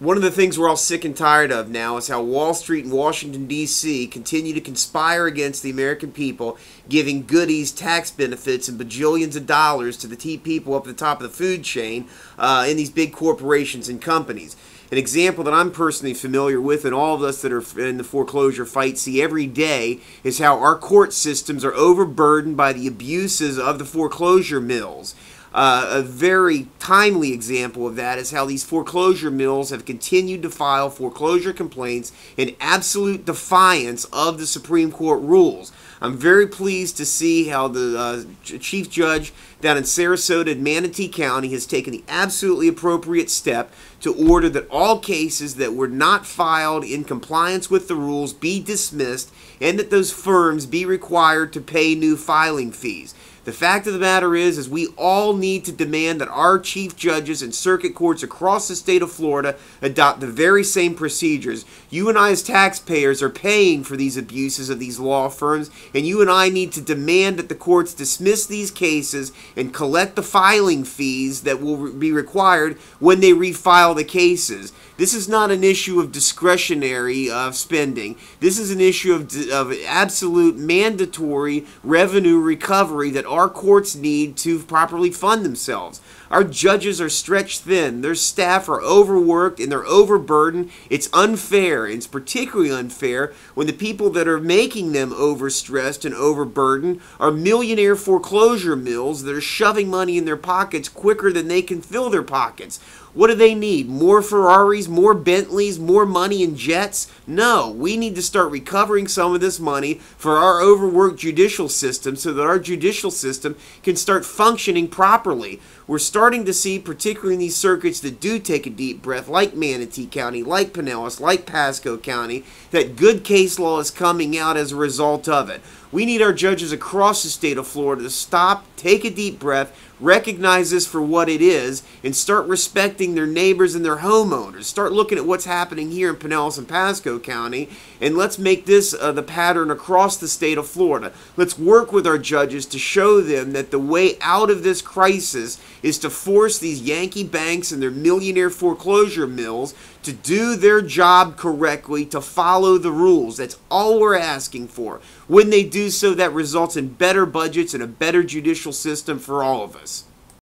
One of the things we're all sick and tired of now is how Wall Street and Washington, D.C. continue to conspire against the American people, giving goodies, tax benefits, and bajillions of dollars to the people up at the top of the food chain in these big corporations and companies. An example that I'm personally familiar with, and all of us that are in the foreclosure fight see every day, is how our court systems are overburdened by the abuses of the foreclosure mills. A very timely example of that is how these foreclosure mills have continued to file foreclosure complaints in absolute defiance of the Supreme Court rules. I'm very pleased to see how the Chief Judge down in Sarasota and Manatee County has taken the absolutely appropriate step to order that all cases that were not filed in compliance with the rules be dismissed and that those firms be required to pay new filing fees. The fact of the matter is we all need to demand that our chief judges and circuit courts across the state of Florida adopt the very same procedures. You and I as taxpayers are paying for these abuses of these law firms, and you and I need to demand that the courts dismiss these cases and collect the filing fees that will be required when they refile the cases. This is not an issue of discretionary spending. This is an issue of absolute mandatory revenue recovery that our courts need to properly fund themselves. Our judges are stretched thin. Their staff are overworked and they're overburdened. It's unfair. It's particularly unfair when the people that are making them overstressed and overburdened are millionaire foreclosure mills that are shoving money in their pockets quicker than they can fill their pockets. What do they need? More Ferraris, more Bentleys, more money in jets? No, we need to start recovering some of this money for our overworked judicial system so that our judicial system can start functioning properly. We're starting to see, particularly in these circuits that do take a deep breath, like Manatee County, like Pinellas, like Pasco County, that good case law is coming out as a result of it. We need our judges across the state of Florida to stop, take a deep breath, recognize this for what it is, and start respecting their neighbors and their homeowners. Start looking at what's happening here in Pinellas and Pasco County, and let's make this the pattern across the state of Florida. Let's work with our judges to show them that the way out of this crisis is to force these Yankee banks and their millionaire foreclosure mills to do their job correctly, to follow the rules. That's all we're asking for. When they do so, that results in better budgets and a better judicial system for all of us.